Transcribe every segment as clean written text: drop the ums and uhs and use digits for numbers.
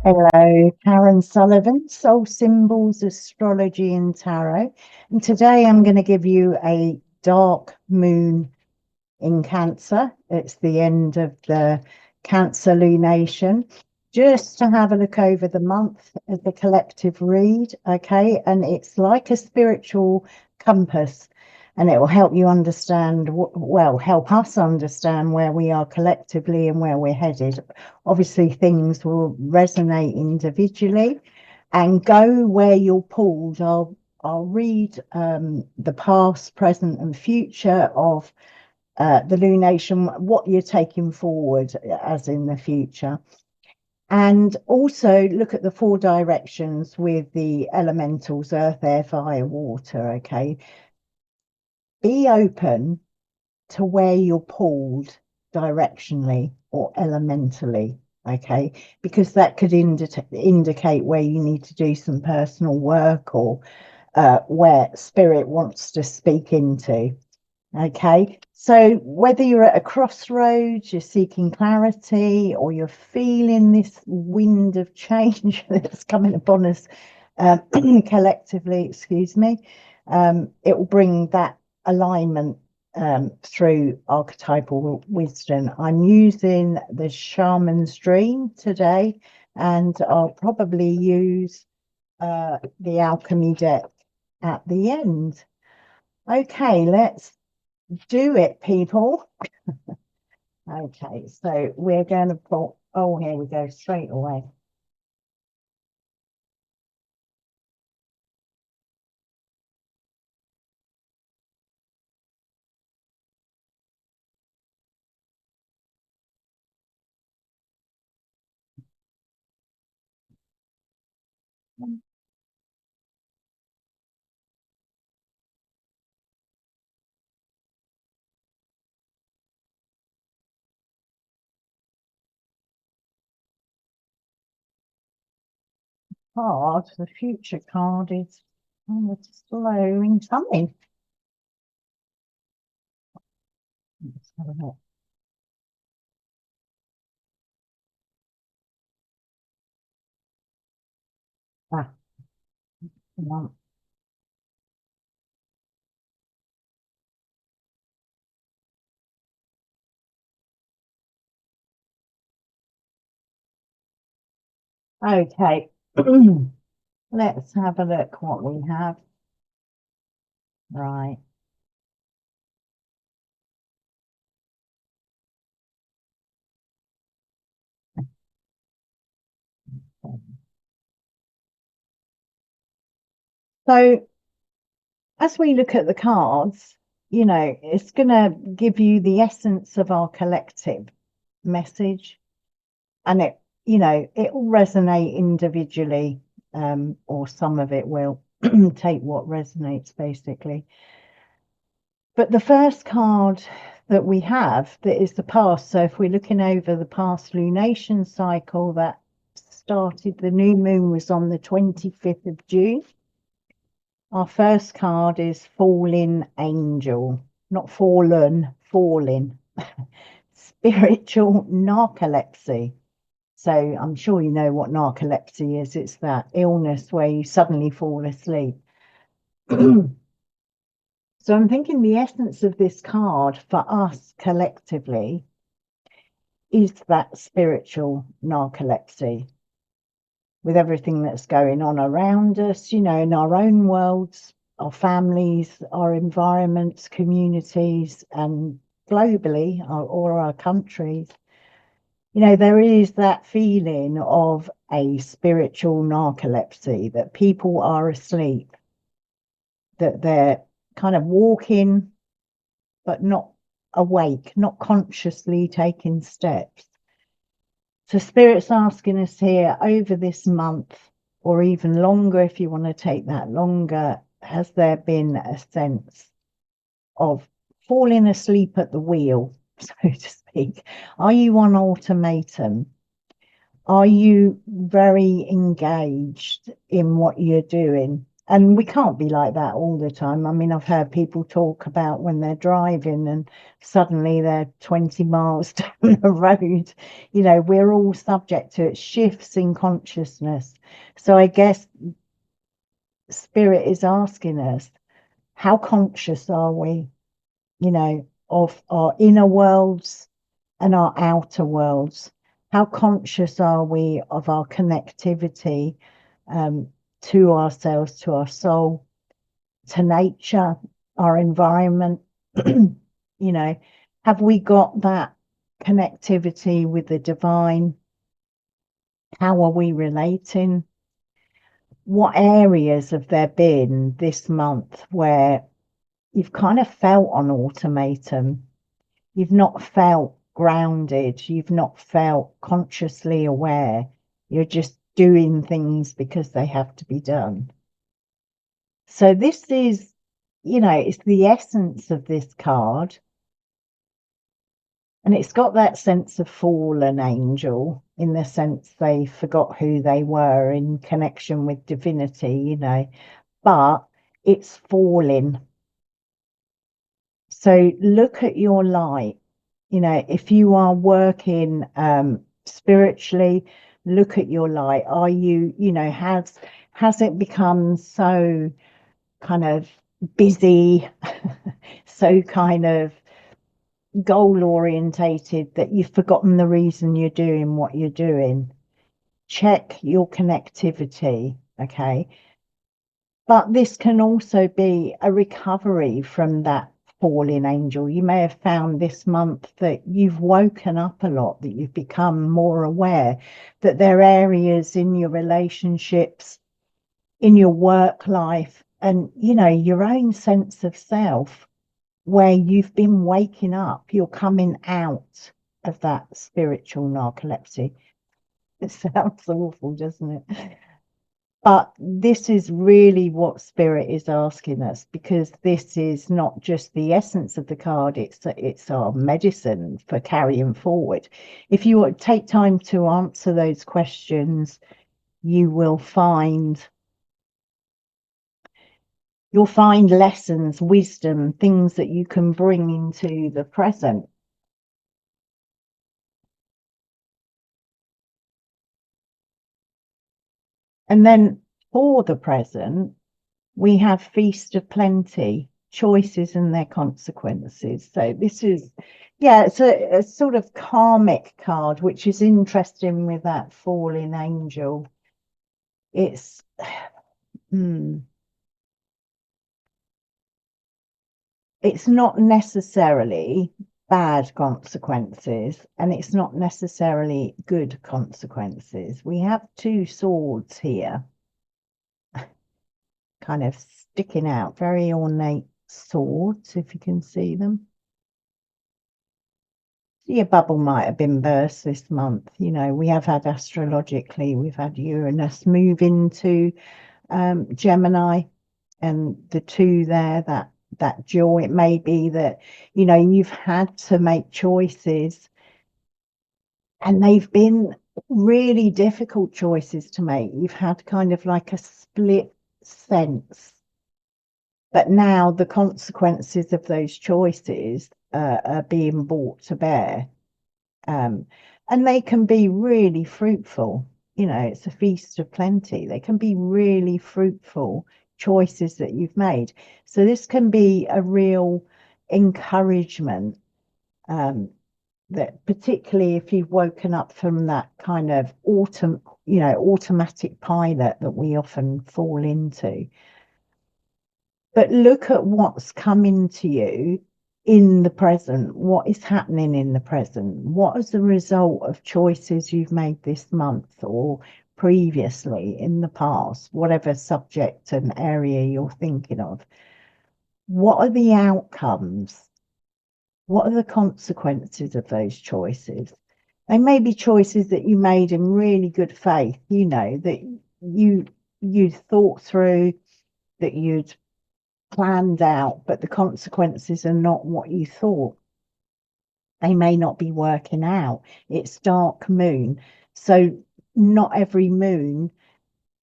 Hello, Karen Sullivan, Soul Symbols, Astrology and Tarot. And today I'm going to give you a dark moon in Cancer. It's the end of the Cancer lunation. Just to have a look over the month as a collective read, okay? And it's like a spiritual compass, and it will help you understand, well, help us understand where we are collectively and where we're headed. Obviously, things will resonate individually and go where you're pulled. I'll read the past, present, and future of the lunation, what you're taking forward as in the future. And also look at the 4 directions with the elementals, earth, air, fire, water, okay? Be open to where you're pulled directionally or elementally, okay? Because that could indicate where you need to do some personal work or where spirit wants to speak into. Okay, so whether you're at a crossroads, you're seeking clarity, or you're feeling this wind of change that's coming upon us collectively, excuse me, it will bring that alignment through archetypal wisdom. I'm using the Shaman's Dream today, and I'll probably use the Alchemy deck at the end. Okay, let's do it, people. Okay, so we're going to put, oh, here we go, straight away. Card, the future card is kind of slow in coming. Let's have a look. Ah, come on. Okay, let's have a look what we have. Right. So as we look at the cards, you know, it's going to give you the essence of our collective message, and it, you know, it will resonate individually, or some of it will take what resonates basically. But the first card that we have that is the past, so if we're looking over the past lunation cycle that started, the new moon was on the 25th of June. Our first card is Falling Angel, not fallen, falling. Spiritual narcolepsy. So I'm sure you know what narcolepsy is. It's that illness where you suddenly fall asleep. So I'm thinking the essence of this card for us collectively is that spiritual narcolepsy, with everything that's going on around us, you know, in our own worlds, our families, our environments, communities, and globally, all our countries. You know, there is that feeling of a spiritual narcolepsy, that people are asleep, that they're kind of walking, but not awake, not consciously taking steps. So Spirit's asking us here over this month, or even longer, if you want to take that longer, has there been a sense of falling asleep at the wheel, so to speak? Are you on ultimatum? Are you very engaged in what you're doing? And we can't be like that all the time. I mean, I've heard people talk about when they're driving and suddenly they're 20 miles down the road. You know, we're all subject to it, shifts in consciousness. So I guess spirit is asking us, how conscious are we, you know, of our inner worlds and our outer worlds? How conscious are we of our connectivity um, to ourselves, to our soul, to nature, our environment? You know, have we got that connectivity with the divine? How are we relating? What areas have there been this month where you've kind of felt on automatum? You've not felt grounded. You've not felt consciously aware. You're just doing things because they have to be done. So this is, you know, it's the essence of this card. And it's got that sense of fallen angel in the sense they forgot who they were in connection with divinity, you know, but it's falling. So look at your light. You know, if you are working spiritually, look at your light. Are you, you know, has it become so kind of busy, so kind of goal orientated that you've forgotten the reason you're doing what you're doing? Check your connectivity, okay? But this can also be a recovery from that fallen angel. You may have found this month that you've woken up a lot, that you've become more aware, that there are areas in your relationships, in your work life, and, you know, your own sense of self, where you've been waking up, you're coming out of that spiritual narcolepsy. It sounds awful, doesn't it? But this is really what spirit is asking us, because this is not just the essence of the card, it's our medicine for carrying forward. If you take time to answer those questions, you will find you'll find lessons, wisdom, things that you can bring into the present. And then for the present, we have Feast of Plenty, choices and their consequences. So this is, yeah, it's a sort of karmic card, which is interesting with that fallen angel. It's, hmm, it's not necessarily bad consequences, and it's not necessarily good consequences. We have two swords here, kind of sticking out, very ornate swords, if you can see them. Your bubble might have been burst this month. You know, we have had astrologically, we've had Uranus move into Gemini, and the two there, that joy. It may be that, you know, you've had to make choices, and they've been really difficult choices to make. You've had kind of like a split sense, but now the consequences of those choices are being brought to bear. Um, and they can be really fruitful. You know, it's a feast of plenty. They can be really fruitful choices that you've made. So this can be a real encouragement, that particularly if you've woken up from that kind of automatic pilot that we often fall into. But look at what's coming to you in the present. What is happening in the present? What is the result of choices you've made this month or previously in the past, whatever subject and area you're thinking of? What are the outcomes? What are the consequences of those choices? They may be choices that you made in really good faith, you know, that you thought through, that you'd planned out, but the consequences are not what you thought. They may not be working out. It's dark moon. So not every moon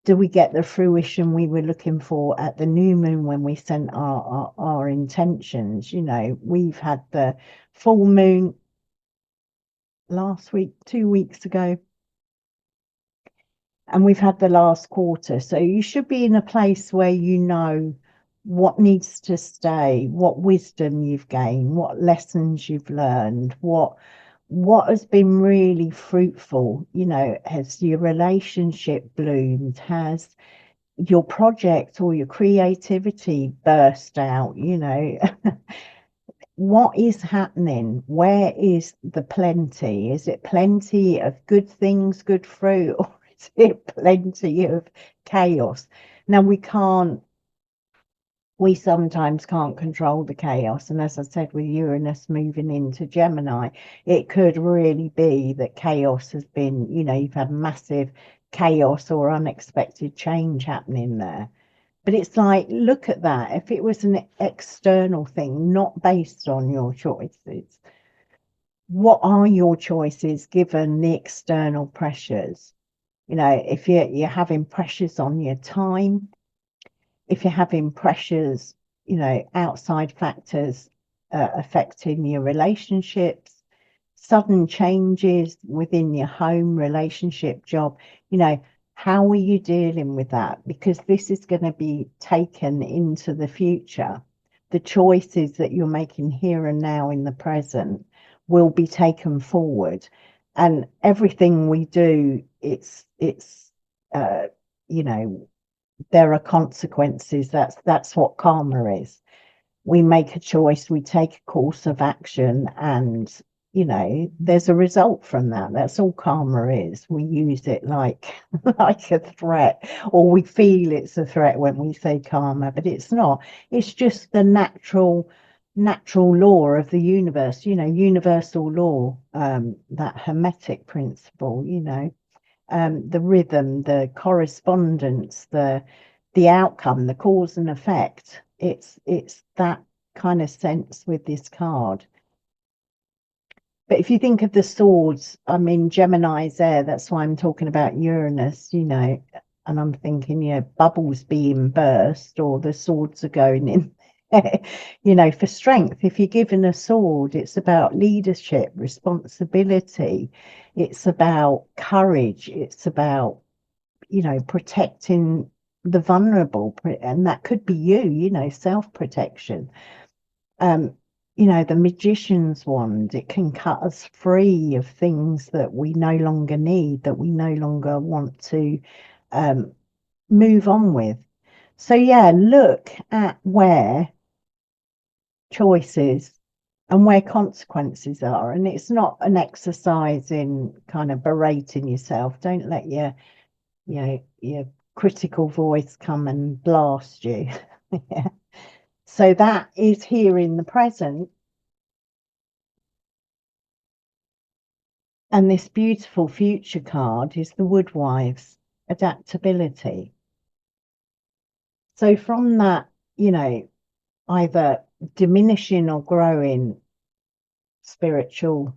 do we get the fruition we were looking for at the new moon when we sent our intentions? You know, we've had the full moon last week, 2 weeks ago, and we've had the last quarter. So you should be in a place where you know what needs to stay, what wisdom you've gained, what lessons you've learned, what has been really fruitful. You know, has your relationship bloomed? Has your project or your creativity burst out? You know, what is happening? Where is the plenty? Is it plenty of good things, good fruit, or is it plenty of chaos? Now, we sometimes can't control the chaos. And as I said, with Uranus moving into Gemini, it could really be that chaos has been, you know, you've had massive chaos or unexpected change happening there. But it's like, look at that. If it was an external thing, not based on your choices, what are your choices given the external pressures? You know, if you're having pressures on your time, if you're having pressures, you know, outside factors affecting your relationships, sudden changes within your home, relationship, job, you know, how are you dealing with that? Because this is going to be taken into the future. The choices that you're making here and now in the present will be taken forward. And everything we do, you know, there are consequences. That's what karma is. We make a choice, we take a course of action, and you know, there's a result from that. That's all karma is. We use it like like a threat, or we feel it's a threat when we say karma, but it's not. It's just the natural law of the universe, you know, universal law, that hermetic principle, you know, the rhythm, the correspondence, the outcome, the cause and effect. It's that kind of sense with this card. But if you think of the swords, I mean, Gemini's there. That's why I'm talking about Uranus, you know, and I'm thinking, yeah, bubbles being burst or the swords are going in. You know, for strength, if you're given a sword, it's about leadership, responsibility, it's about courage, it's about, you know, protecting the vulnerable, and that could be you know, self-protection. You know, the magician's wand, it can cut us free of things that we no longer need, that we no longer want to move on with. So yeah, look at where choices and where consequences are. And it's not an exercise in kind of berating yourself. Don't let your critical voice come and blast you. Yeah. So that is here in the present. And this beautiful future card is the Woodwives, adaptability. So from that, you know, either diminishing or growing spiritual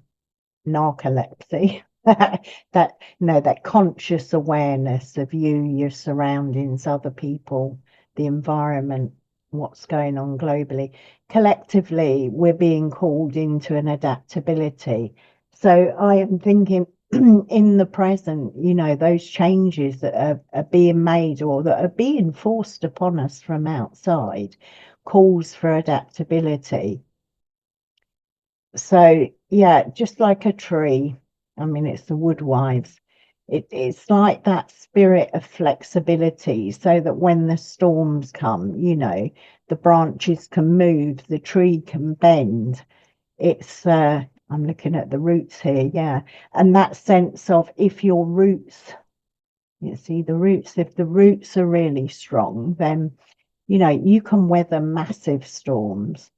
narcolepsy, that you know, that conscious awareness of you, your surroundings, other people, the environment, what's going on globally. Collectively, we're being called into an adaptability. So I am thinking in the present, you know, those changes that are being made or that are being forced upon us from outside calls for adaptability. So yeah, just like a tree. I mean, it's the Woodwives. It's like that spirit of flexibility, so that when the storms come, you know, the branches can move, the tree can bend. It's I'm looking at the roots here, yeah, and that sense of if your roots, you see the roots, if the roots are really strong, then you know you can weather massive storms.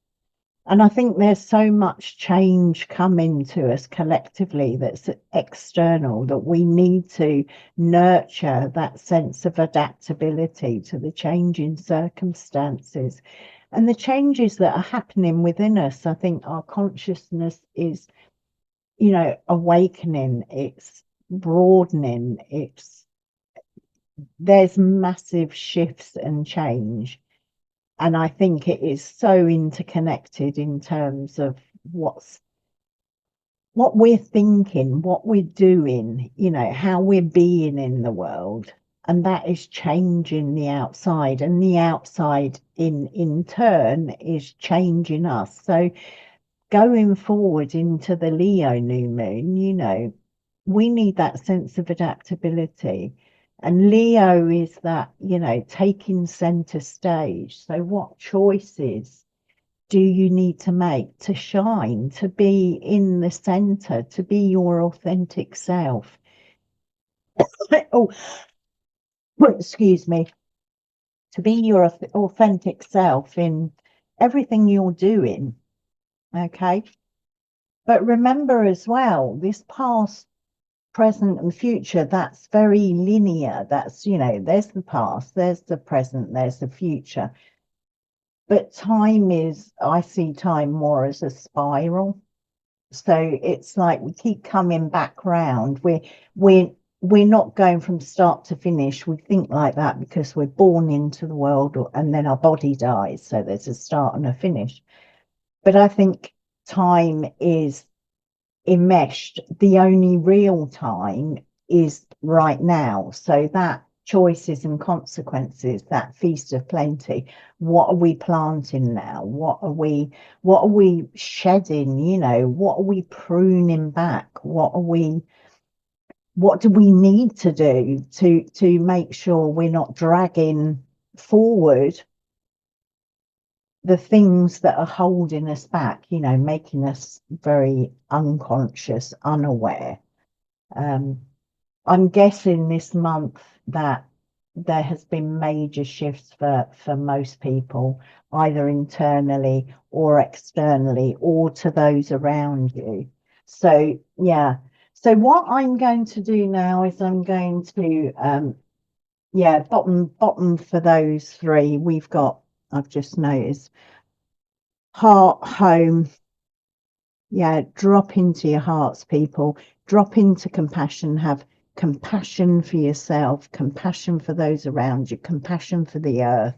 And I think there's so much change coming to us collectively that's external, that we need to nurture that sense of adaptability to the changing circumstances and the changes that are happening within us. I think our consciousness is, you know, awakening, it's broadening, it's there's massive shifts and change. And I think it is so interconnected in terms of what we're thinking, what we're doing, how we're being in the world. And that is changing the outside, and the outside in turn is changing us. So going forward into the Leo new moon, we need that sense of adaptability. And Leo is that, taking center stage. So what choices do you need to make to shine, to be in the center, to be your authentic self? Oh, excuse me. To be your authentic self in everything you're doing. Okay. But remember as well, this past, present, and future, that's very linear. That's, there's the past, there's the present, there's the future. But I see time more as a spiral. So it's like we keep coming back round. We're not going from start to finish. We think like that because we're born into the world, and then our body dies. So there's a start and a finish. But I think time is enmeshed. The only real time is right now. So that choices and consequences, that feast of plenty, what are we planting now? What are we shedding? What are we pruning back? What do we need to do to make sure we're not dragging forward the things that are holding us back, making us very unconscious, unaware. I'm guessing this month that there has been major shifts for most people, either internally or externally, or to those around you. So yeah. So what I'm going to do now is I'm going to bottom for those three. I've just noticed heart, home. Yeah, drop into your hearts, people. Drop into compassion. Have compassion for yourself, compassion for those around you, compassion for the earth,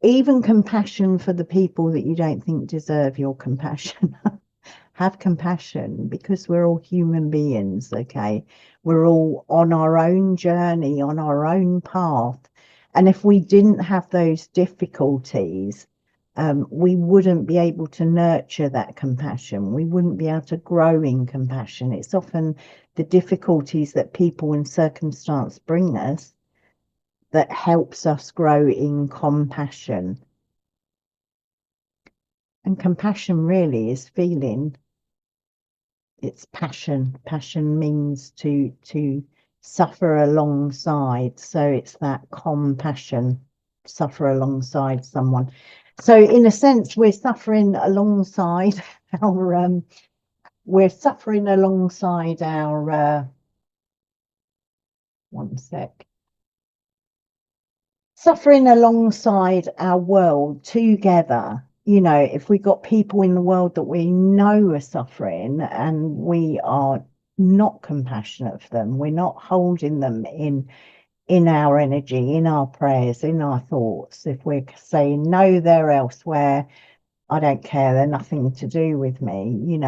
even compassion for the people that you don't think deserve your compassion. Have compassion, because we're all human beings, okay? We're all on our own journey, on our own path. And if we didn't have those difficulties, we wouldn't be able to nurture that compassion. We wouldn't be able to grow in compassion. It's often the difficulties that people and circumstance bring us that helps us grow in compassion. And compassion really is feeling. It's passion. Passion means to suffer alongside. So it's that compassion, suffer alongside someone. So in a sense, we're suffering alongside our one sec. Suffering alongside our world together. If we got people in the world that we know are suffering and we are not compassionate for them, we're not holding them in our energy, in our prayers, in our thoughts. If we're saying, no, they're elsewhere, I don't care, they're nothing to do with me,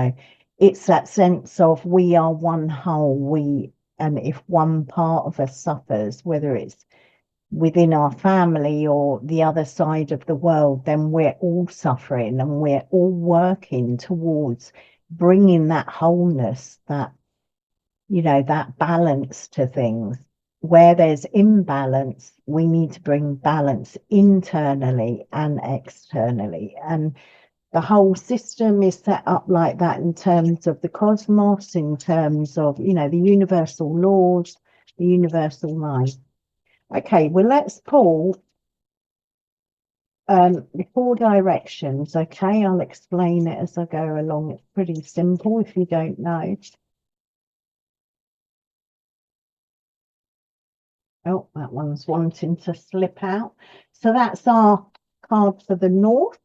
it's that sense of we are one whole. And if one part of us suffers, whether it's within our family or the other side of the world, then we're all suffering, and we're all working towards bringing that wholeness, that balance to things. Where there's imbalance, we need to bring balance internally and externally. And the whole system is set up like that in terms of the cosmos, in terms of, the universal laws, the universal mind. Okay, well, let's pull the 4 directions. Okay, I'll explain it as I go along. It's pretty simple if you don't know. Oh, that one's wanting to slip out. So that's our card for the north.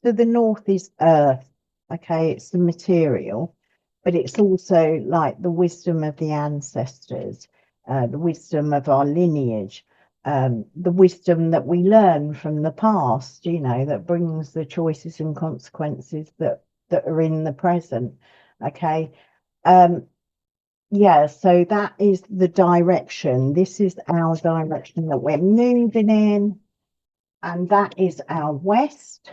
So the north is earth. Okay, it's the material. but it's also like the wisdom of the ancestors, the wisdom of our lineage, the wisdom that we learn from the past, you know, that brings the choices and consequences that are in the present. Okay. Yeah, so that is the direction. This is our direction that we're moving in, and that is our west.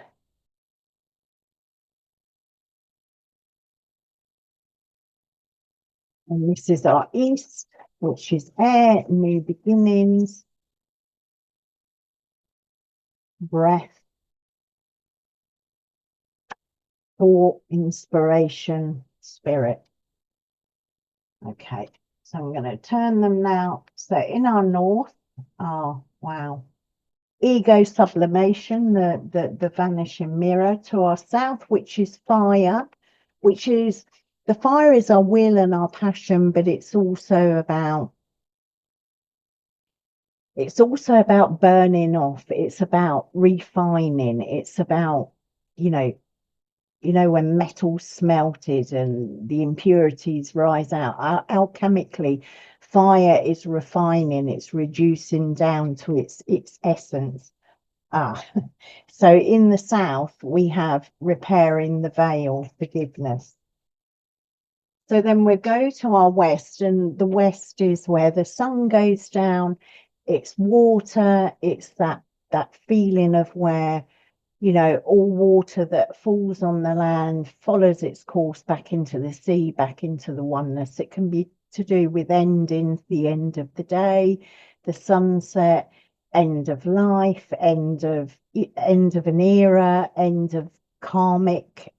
And this is our east, which is air, new beginnings, breath, thought, inspiration, spirit. Okay, so I'm going to turn them now. So in our north, oh, wow. Ego sublimation, the vanishing mirror. To our south, which is fire, which is the fire is our will and our passion, but it's also about burning off. It's about refining. It's about, you know, when metal's smelted and the impurities rise out, alchemically, fire is refining, it's reducing down to its essence. Ah, so in the south, we have repairing the veil, forgiveness. So then we go to our west, and the west is where the sun goes down. It's water, it's that feeling of where, you know, all water that falls on the land follows its course back into the sea, back into the oneness. It can be to do with endings, the end of the day, the sunset, end of life, end of an era, end of karmic,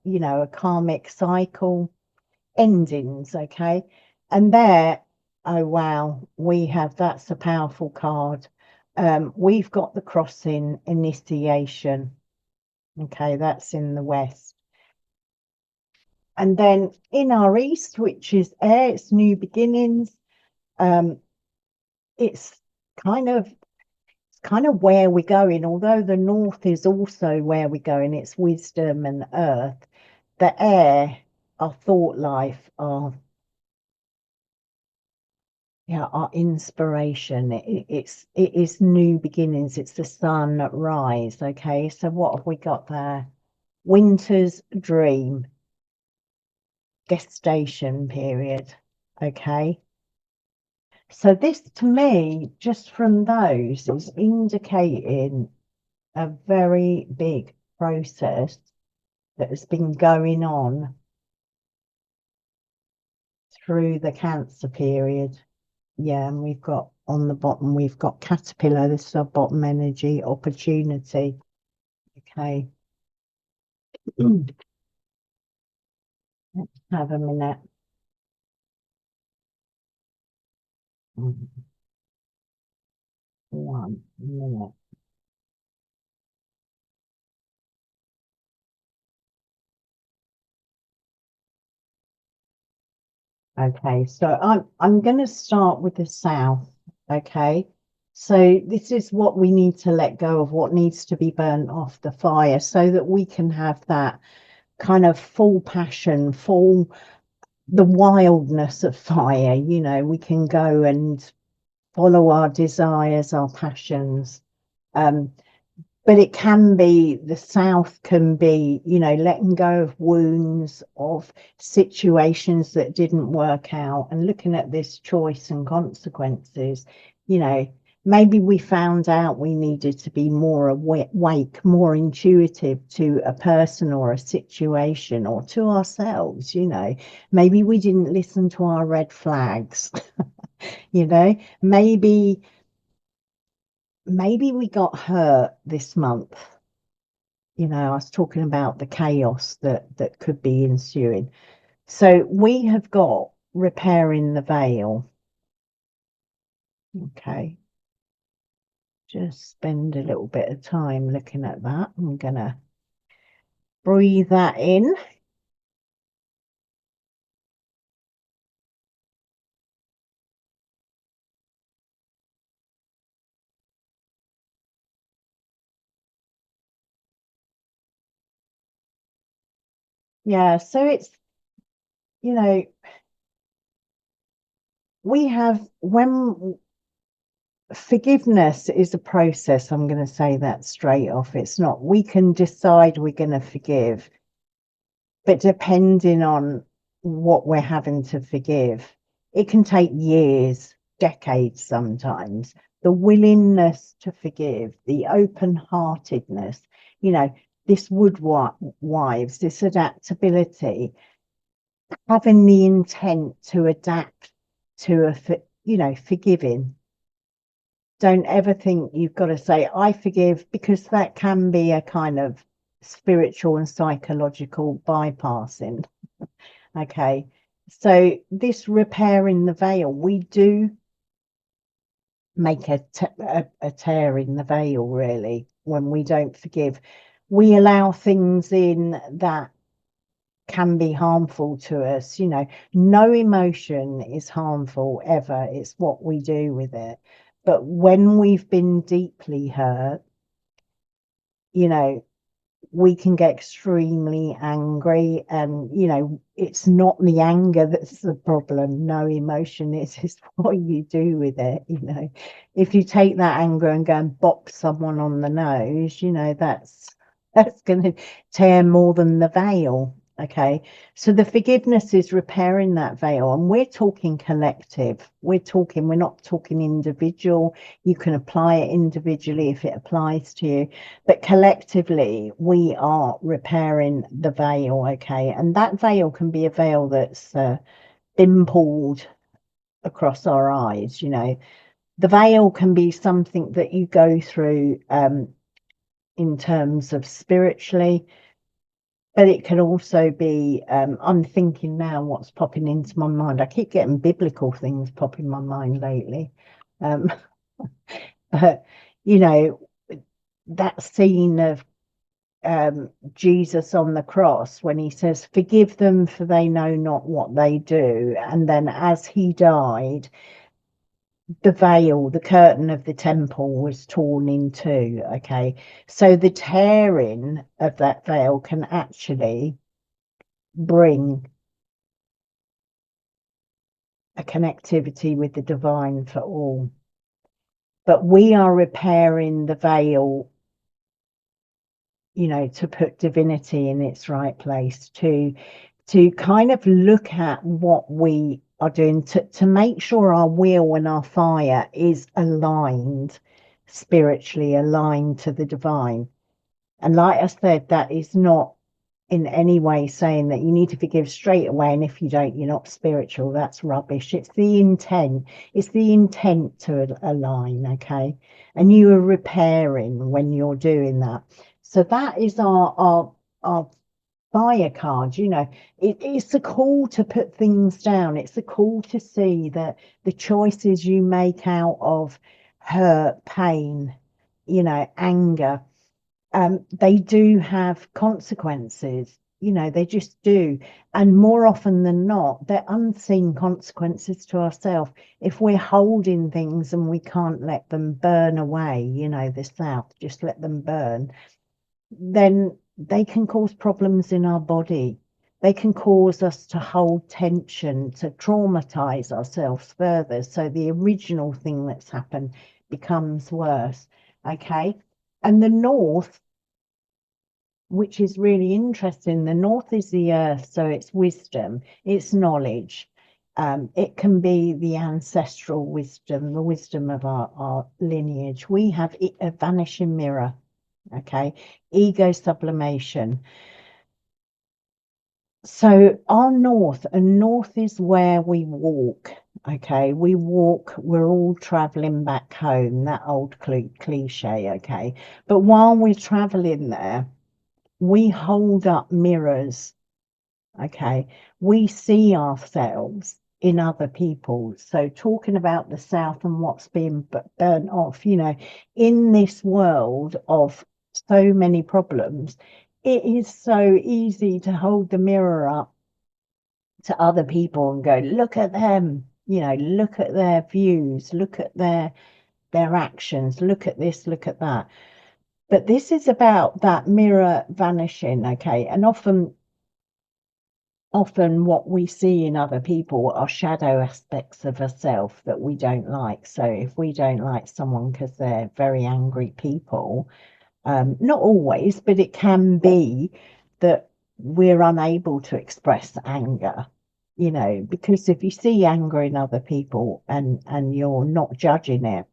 you know, a karmic cycle, endings. Okay. And there, oh wow, that's a powerful card. We've got the crossing, initiation. Okay, that's in the west. And then in our east, which is air, it's new beginnings. Um, it's kind of where we're going, although the north is also where we're going, it's wisdom and earth. The air, our thought life, our inspiration. It is new beginnings. It's the sunrise. Okay, so what have we got there? Winter's dream, gestation period. Okay, so this to me, just from those, is indicating a very big process that has been going on through the Cancer period. Yeah, and we've got on the bottom, we've got caterpillar, this is our bottom energy, opportunity. Okay. Let's have a minute. Mm, 1 minute. Okay, so I'm going to start with the south. Okay, so this is what we need to let go of, what needs to be burnt off the fire, so that we can have that kind of full passion, full the wildness of fire. You know, we can go and follow our desires, our passions. Um, but it can be, the south can be, you know, letting go of wounds, of situations that didn't work out, and looking at this choice and consequences. You know, maybe we found out we needed to be more awake, more intuitive to a person or a situation or to ourselves. You know, maybe we didn't listen to our red flags. You know, maybe we got hurt this month. You know, I was talking about the chaos that could be ensuing. So we have got repairing the veil. Okay, just spend a little bit of time looking at that. I'm gonna breathe that in. Yeah, so you know, we have, when forgiveness is a process, I'm going to say that straight off. It's not, we can decide we're going to forgive, but depending on what we're having to forgive, it can take years, decades sometimes. The willingness to forgive, the open-heartedness, you know, this wives, this adaptability, having the intent to adapt to forgiving. Don't ever think you've got to say, I forgive, because that can be a kind of spiritual and psychological bypassing. Okay. So this repairing the veil, we do make a tear in the veil, really, when we don't forgive. We allow things in that can be harmful to us. No emotion is harmful ever. It's what we do with it. But when we've been deeply hurt, you know, we can get extremely angry, and it's not the anger that's the problem. No, emotion is it's what you do with it. If you take that anger and go and bop someone on the nose, that's going to tear more than the veil. Okay, so the forgiveness is repairing that veil, and we're talking collective. We're not talking individual. You can apply it individually if it applies to you, but collectively we are repairing the veil. Okay, and that veil can be a veil that's been pulled across our eyes. The veil can be something that you go through in terms of spiritually, but it can also be, I'm thinking now what's popping into my mind. I keep getting biblical things popping in my mind lately. Um, but, that scene of Jesus on the cross, when he says, forgive them for they know not what they do. And then as he died, the veil, the curtain of the temple was torn in two. Okay. So the tearing of that veil can actually bring a connectivity with the divine for all. But we are repairing the veil, to put divinity in its right place, to kind of look at what we are doing, to make sure our will and our fire is aligned, spiritually aligned to the divine. And like I said, that is not in any way saying that you need to forgive straight away, and if you don't, you're not spiritual. That's rubbish. It's the intent. It's the intent to align. Okay, and you are repairing when you're doing that. So that is our fire card. It's a call to put things down. It's a call to see that the choices you make out of hurt, pain, anger, they do have consequences. They just do. And more often than not, they're unseen consequences to ourselves. If we're holding things and we can't let them burn away, the south, just let them burn, then they can cause problems in our body. They can cause us to hold tension, to traumatize ourselves further. So the original thing that's happened becomes worse. Okay. And the north, which is really interesting, the north is the earth, so it's wisdom, it's knowledge. It can be the ancestral wisdom, the wisdom of our lineage. We have a vanishing mirror. Okay, ego sublimation. So our north, and north is where we walk. Okay, we're all traveling back home, that old cliche. Okay, but while we're traveling there, we hold up mirrors. Okay, we see ourselves in other people. So talking about the south and what's being burnt off, in this world of so many problems, it is so easy to hold the mirror up to other people and go, look at them, look at their views, look at their actions, look at this, look at that. But this is about that mirror vanishing. Okay, and often often what we see in other people are shadow aspects of ourselves that we don't like. So if we don't like someone because they're very angry people, not always, but it can be that we're unable to express anger, because if you see anger in other people and you're not judging it,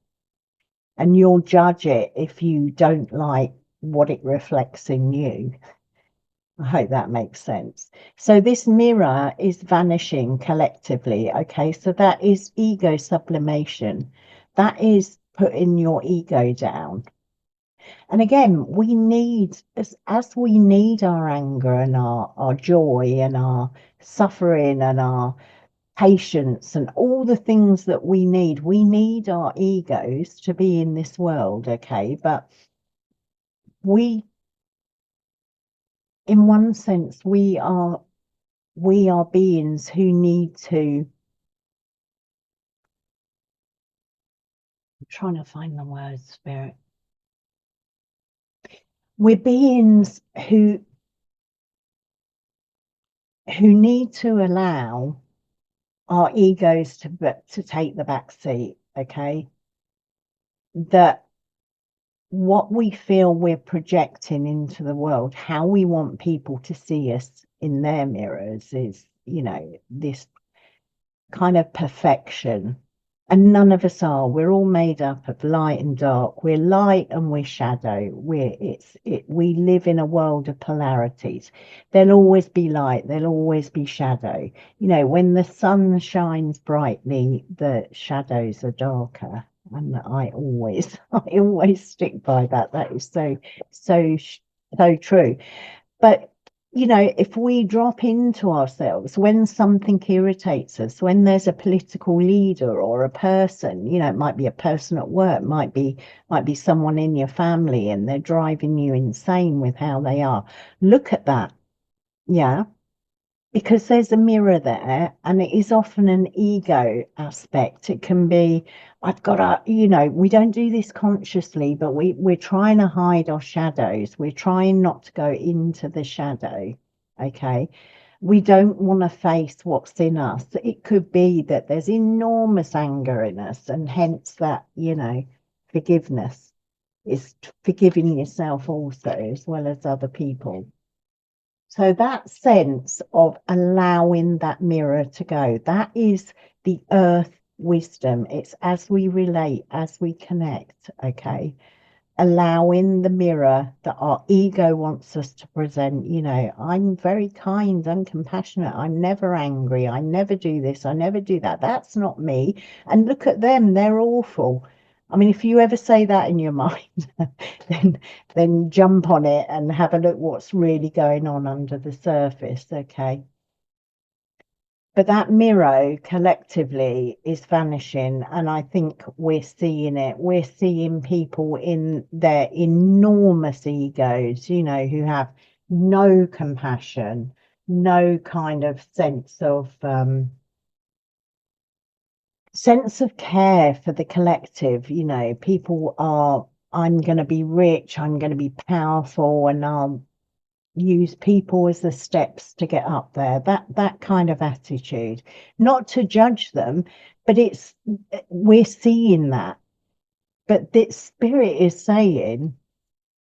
and you'll judge it if you don't like what it reflects in you. I hope that makes sense. So this mirror is vanishing collectively. Okay, so that is ego sublimation. That is putting your ego down. And again, we need, as we need our anger and our joy and our suffering and our patience and all the things that we need our egos to be in this world. Okay, but we, in one sense, we are beings who need to, I'm trying to find the word, spirit. We're beings who need to allow our egos to take the back seat. Okay, that what we feel we're projecting into the world, how we want people to see us in their mirrors is, this kind of perfection. And none of us are. We're all made up of light and dark. We're light and we're shadow. We live in a world of polarities. There'll always be light, there'll always be shadow. When the sun shines brightly, the shadows are darker. And I always stick by that. That is so true. But if we drop into ourselves when something irritates us, when there's a political leader or a person, it might be a person at work, might be someone in your family, and they're driving you insane with how they are. Look at that. Yeah. Because there's a mirror there, and it is often an ego aspect. It can be, I've got we don't do this consciously, but we're trying to hide our shadows. We're trying not to go into the shadow. Okay. We don't want to face what's in us. It could be that there's enormous anger in us, and hence that, forgiveness is forgiving yourself also, as well as other people. So that sense of allowing that mirror to go, that is the earth wisdom. It's as we relate, as we connect, okay? Allowing the mirror that our ego wants us to present. I'm very kind and compassionate. I'm never angry. I never do this. I never do that. That's not me. And look at them. They're awful. I mean, if you ever say that in your mind, then jump on it and have a look what's really going on under the surface, okay? But that mirror collectively is vanishing, and I think we're seeing it. We're seeing people in their enormous egos, who have no compassion, no kind of sense of care for the collective. People are, I'm going to be rich, I'm going to be powerful, and I'll use people as the steps to get up there. That kind of attitude, not to judge them, but we're seeing that. But the spirit is saying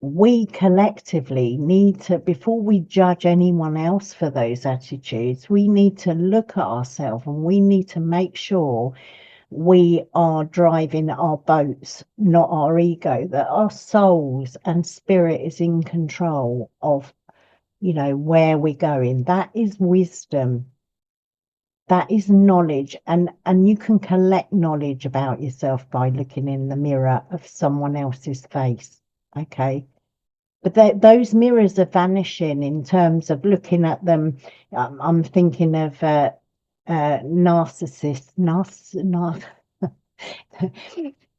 we collectively need to, before we judge anyone else for those attitudes, we need to look at ourselves, and we need to make sure we are driving our boats, not our ego, that our souls and spirit is in control of, where we're going. That is wisdom. That is knowledge. And you can collect knowledge about yourself by looking in the mirror of someone else's face. Okay. But those mirrors are vanishing in terms of looking at them. I'm thinking of narcissist,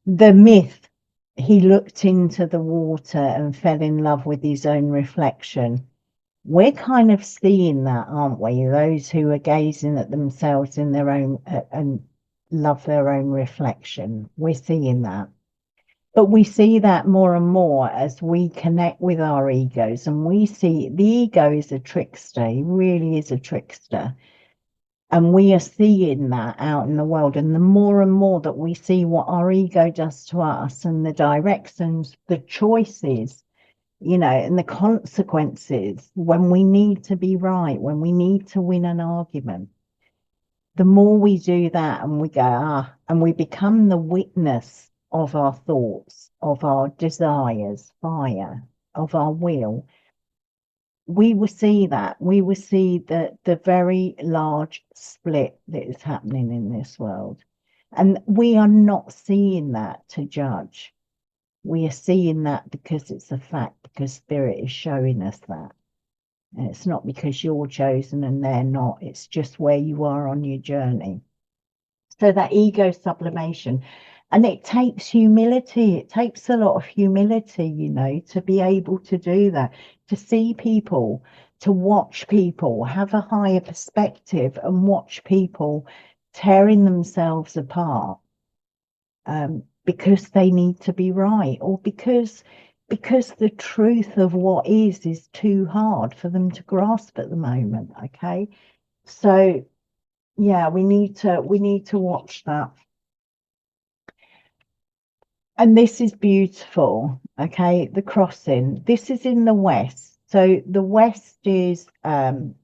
the myth. He looked into the water and fell in love with his own reflection. We're kind of seeing that, aren't we? Those who are gazing at themselves in their own and love their own reflection. We're seeing that. But we see that more and more as we connect with our egos, and we see the ego is a trickster. He really is a trickster. And we are seeing that out in the world. And the more and more that we see what our ego does to us and the directions, the choices, and the consequences when we need to be right, when we need to win an argument, the more we do that and we go, and we become the witness of our thoughts, of our desires, fire, of our will, we will see that. We will see the very large split that is happening in this world. And we are not seeing that to judge. We are seeing that because it's a fact, because Spirit is showing us that. And it's not because you're chosen and they're not. It's just where you are on your journey. So that ego sublimation. And it takes humility. It takes a lot of humility, to be able to do that, to see people, to watch people, have a higher perspective and watch people tearing themselves apart because they need to be right, or because the truth of what is too hard for them to grasp at the moment. Okay. So yeah, we need to watch that. And this is beautiful. Okay, the crossing. This is in the west. So the west is the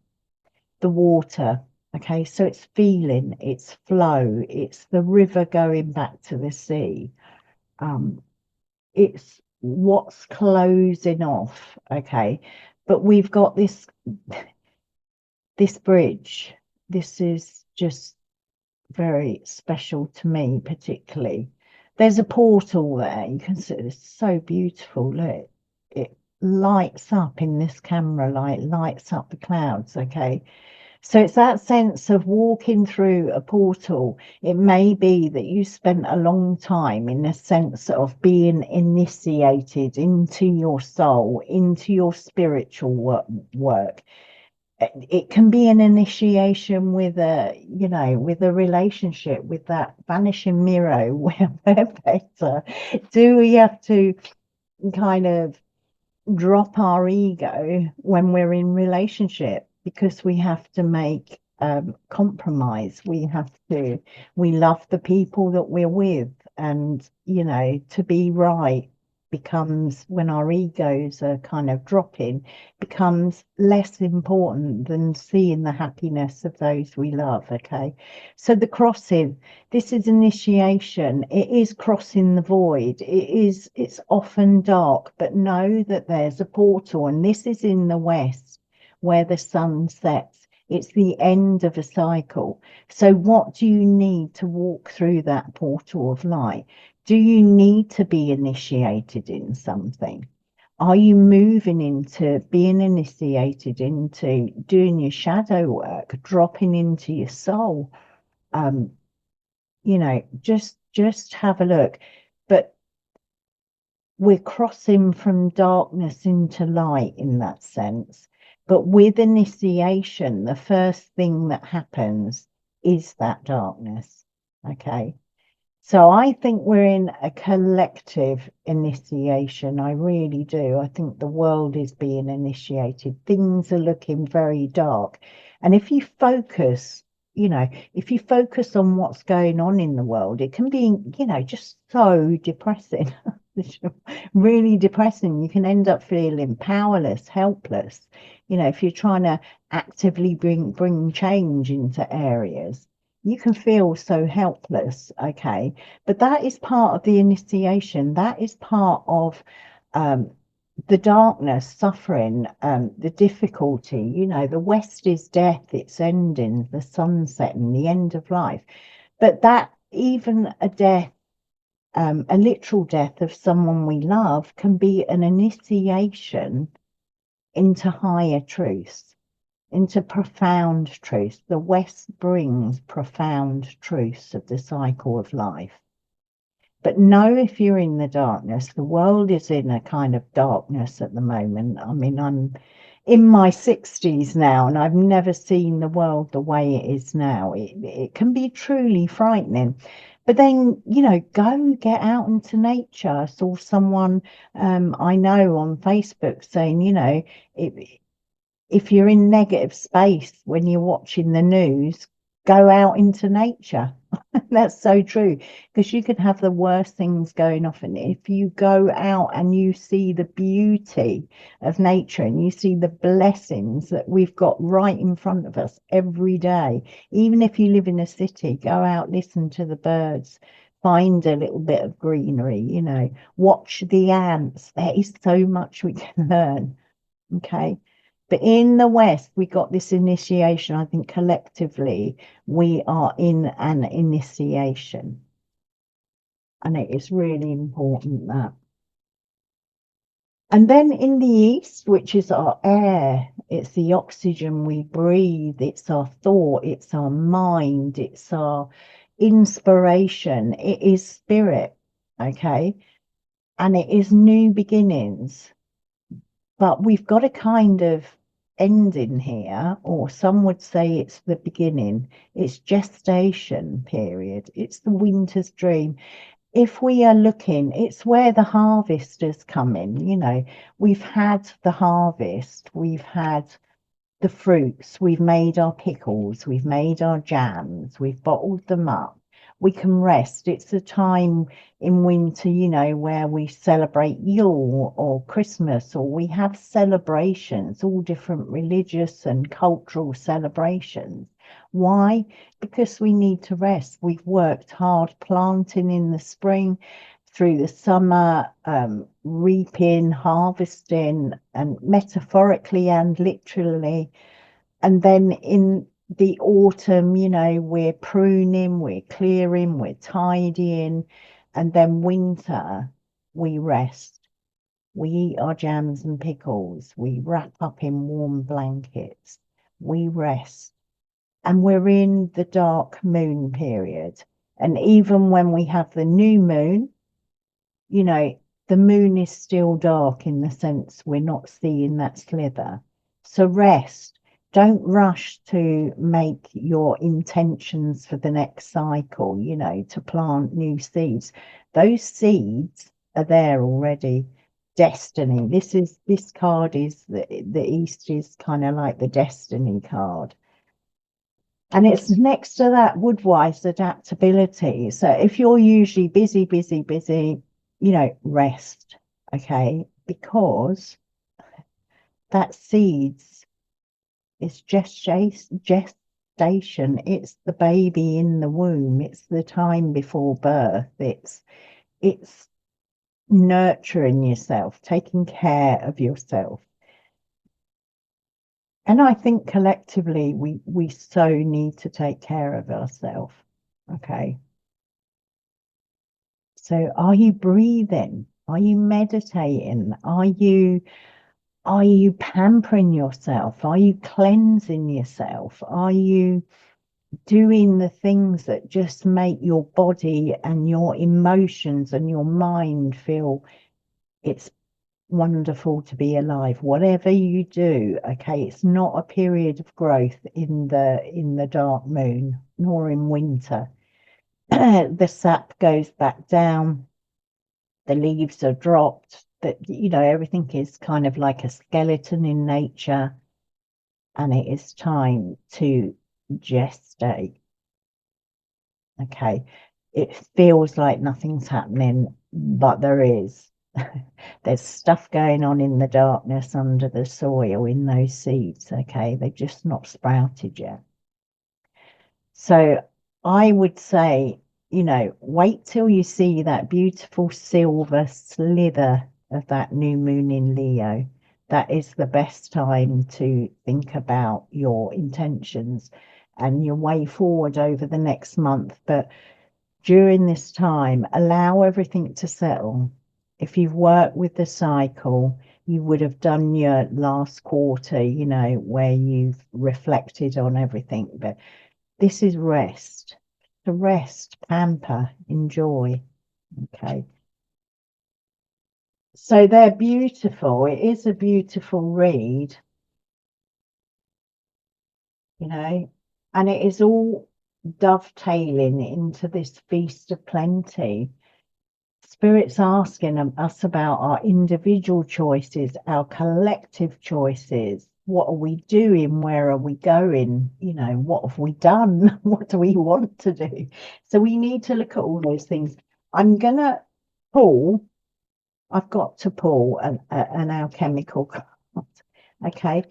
water. Okay, so it's feeling, it's flow, it's the river going back to the sea. It's what's closing off. Okay, but we've got this bridge. This is just very special to me, particularly. There's a portal there. You can see it's so beautiful. Look, it lights up in this camera, lights up the clouds. Okay. So it's that sense of walking through a portal. It may be that you spent a long time in a sense of being initiated into your soul, into your spiritual work. It can be an initiation with a relationship, with that vanishing mirror where we're better. Do we have to kind of drop our ego when we're in relationship because we have to make compromise? We love the people that we're with, and to be right becomes, when our egos are kind of dropping, becomes less important than seeing the happiness of those we love. Okay, so the crossing, this is initiation. It is crossing the void. It's often dark, but know that there's a portal, and this is in the west where the sun sets. It's the end of a cycle. So what do you need to walk through that portal of light? Do you need to be initiated in something? Are you moving into being initiated into doing your shadow work, dropping into your soul? Just have a look. But we're crossing from darkness into light in that sense. But with initiation, the first thing that happens is that darkness. Okay. So I think we're in a collective initiation. I really do. I think the world is being initiated. Things are looking very dark. And if you focus, on what's going on in the world, it can be, just so depressing. Really depressing. You can end up feeling powerless, helpless. If you're trying to actively bring change into areas, you can feel so helpless. Okay, but that is part of the initiation. That is part of the darkness, suffering, the difficulty. The west is death, it's ending, the sunset and the end of life. But that, even a death, a literal death of someone we love, can be an initiation into higher truths, into profound truths. The West brings profound truths of the cycle of life. But know, if you're in the darkness, the world is in a kind of darkness at the moment. I mean, I'm in my 60s now, and I've never seen the world the way it is now. It can be truly frightening. But then, go get out into nature. I saw someone I know on Facebook saying, if you're in negative space when you're watching the news, go out into nature. That's so true, because you could have the worst things going off, and if you go out and you see the beauty of nature and you see the blessings that we've got right in front of us every day, even if you live in a city, go out, listen to the birds, find a little bit of greenery, watch the ants. There is so much we can learn. Okay. But in the West, we got this initiation. I think collectively we are in an initiation. And it is really important that. And then in the East, which is our air, it's the oxygen we breathe, it's our thought, it's our mind, it's our inspiration, it is spirit. Okay. And it is new beginnings. But we've got a kind of ending here, or some would say it's the beginning. It's gestation period. It's the winter's dream. If we are looking, it's where the harvest has come in. We've had the harvest, we've had the fruits, we've made our pickles, we've made our jams, we've bottled them up. We can rest. It's a time in winter, where we celebrate Yule or Christmas, or we have celebrations, all different religious and cultural celebrations. Why? Because we need to rest. We've worked hard planting in the spring, through the summer, reaping, harvesting, and metaphorically and literally. And then in the autumn, we're pruning, we're clearing, we're tidying. And then winter, we rest. We eat our jams and pickles. We wrap up in warm blankets. We rest. And we're in the dark moon period. And even when we have the new moon, the moon is still dark in the sense we're not seeing that slither. So rest. Don't rush to make your intentions for the next cycle, to plant new seeds. Those seeds are there already. Destiny. This card is the East is kind of like the destiny card. And it's next to that woodwise adaptability. So if you're usually busy, busy, busy, rest, okay? Because that seeds is gestation. It's the baby in the womb. It's the time before birth. It's nurturing yourself, taking care of yourself. And I think collectively we so need to take care of ourselves. Okay. So are you breathing? Are you meditating? Are you pampering yourself? Are you cleansing yourself? Are you doing the things that just make your body and your emotions and your mind feel it's wonderful to be alive? Whatever you do, okay, it's not a period of growth in the dark moon, nor in winter. The sap goes back down, the leaves are dropped, that everything is kind of like a skeleton in nature, and it is time to gestate. Okay, it feels like nothing's happening, but there is. There's stuff going on in the darkness under the soil in those seeds. Okay, they've just not sprouted yet. So I would say, wait till you see that beautiful silver slither of that new moon in Leo. That is the best time to think about your intentions and your way forward over the next month. But during this time, allow everything to settle. If you've worked with the cycle, you would have done your last quarter, where you've reflected on everything. But this is rest. To rest, pamper, enjoy. Okay. So they're beautiful. It is a beautiful read, and it is all dovetailing into this feast of plenty. Spirit's asking us about our individual choices, our collective choices. What are we doing? Where are we going? You know, what have we done? What do we want to do? So we need to look at all those things. I'm going to pull, I've got to pull an alchemical card. Okay.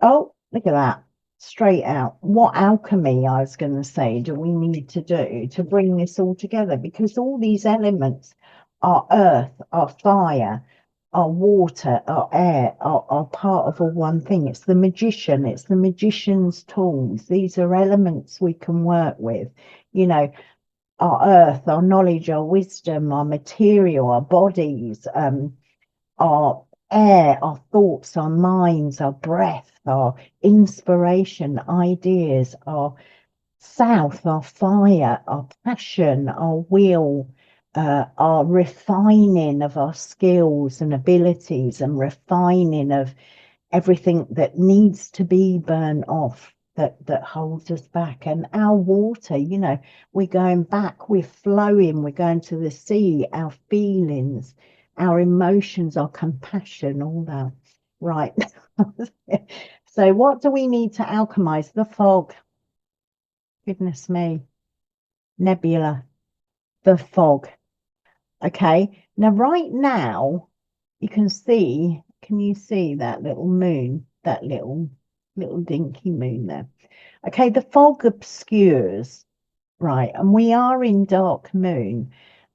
Oh, look at that. Straight out. What alchemy, I was going to say, do we need to do to bring this all together? Because all these elements are earth, are fire, are water, are air, are part of all one thing. It's the magician, it's the magician's tools. These are elements we can work with. You know, our earth, our knowledge, our wisdom, our material, our bodies, our air, our thoughts, our minds, our breath, our inspiration, ideas, our south, our fire, our passion, our will, our refining of our skills and abilities and refining of everything that needs to be burned off that holds us back. And our water, you know, we're going back, we're flowing, we're going to the sea, our feelings, our emotions, our compassion, all that. Right. So what do we need to alchemize? The fog. Goodness me. Nebula. The fog. Okay. Now, right now, you can you see that little moon, that little dinky moon there? Okay, the fog obscures, right? And we are in dark moon.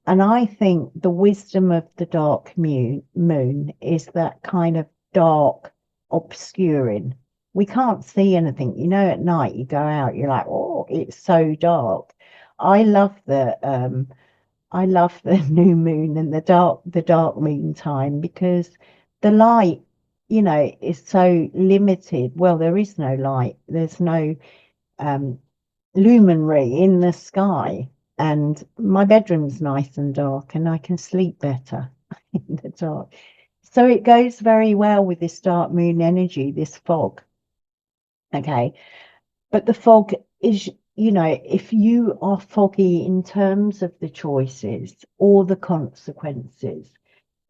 And I think the wisdom of the dark moon is that kind of dark obscuring. We can't see anything. You know, at night you go out, you're like, oh, it's so dark. I love the new moon and the dark moon time because the light, you know, is so limited. Well, there is no light. There's no luminary in the sky, and my bedroom's nice and dark, and I can sleep better in the dark. So it goes very well with this dark moon energy, this fog. Okay. But the fog is, you know, if you are foggy in terms of the choices or the consequences,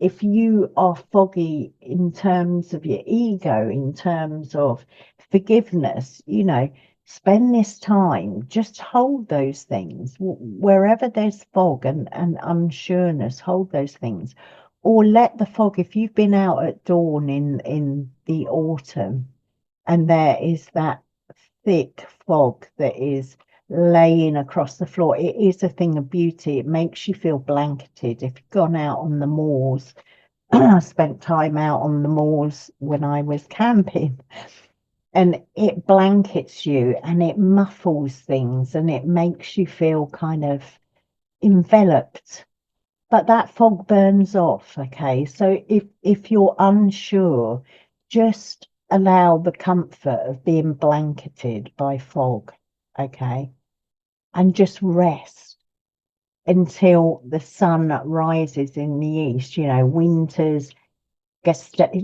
if you are foggy in terms of your ego, in terms of forgiveness, you know, spend this time, just hold those things. Wherever there's fog and unsureness, hold those things. Or let the fog, if you've been out at dawn in the autumn and there is that thick fog that is laying across the floor. It is a thing of beauty. It makes you feel blanketed. If you've gone out on the moors, I spent time out on the moors when I was camping, and it blankets you and it muffles things and it makes you feel kind of enveloped. But that fog burns off, okay? So if you're unsure, just allow the comfort of being blanketed by fog, okay? And just rest until the sun rises in the east. You know, winter's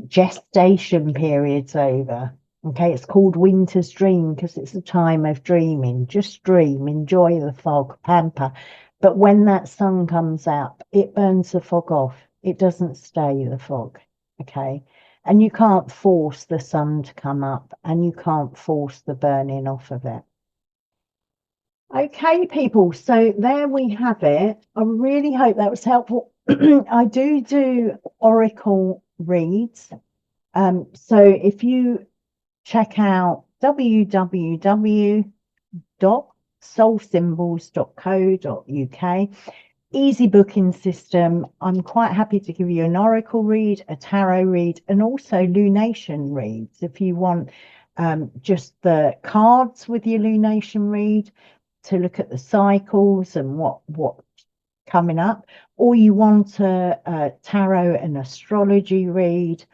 gestation period's over. Okay, it's called winter's dream because it's a time of dreaming. Just dream, enjoy the fog, pamper. But when that sun comes out, it burns the fog off. It doesn't stay the fog. Okay. And you can't force the sun to come up and you can't force the burning off of it. Okay, people, so there we have it. I really hope that was helpful. I do oracle reads. So if you check out www.soulsymbols.co.uk, easy booking system. I'm quite happy to give you an oracle read, a tarot read, and also lunation reads. If you want just the cards with your lunation read, to look at the cycles and what's coming up, or you want a tarot and astrology read,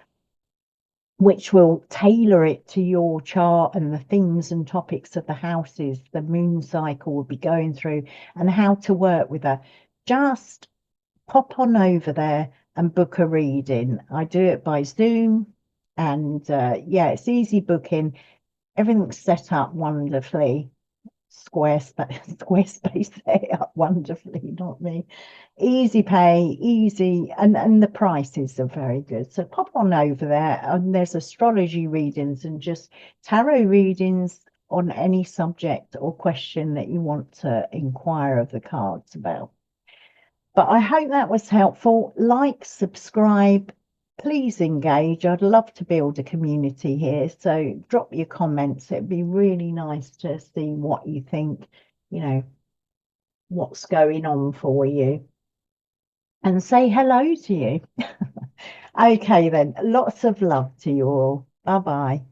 which will tailor it to your chart and the themes and topics of the houses the moon cycle will be going through and how to work with her, just pop on over there and book a reading. I do it by Zoom, and yeah, it's easy booking. Everything's set up wonderfully. Squarespace set it up wonderfully, not me. Easy pay, easy, and the prices are very good. So pop on over there, and there's astrology readings and just tarot readings on any subject or question that you want to inquire of the cards about. But I hope that was helpful. Like, subscribe, please engage. I'd love to build a community here. So drop your comments. It'd be really nice to see what you think, you know, what's going on for you. And say hello to you. Okay, then. Lots of love to you all. Bye bye.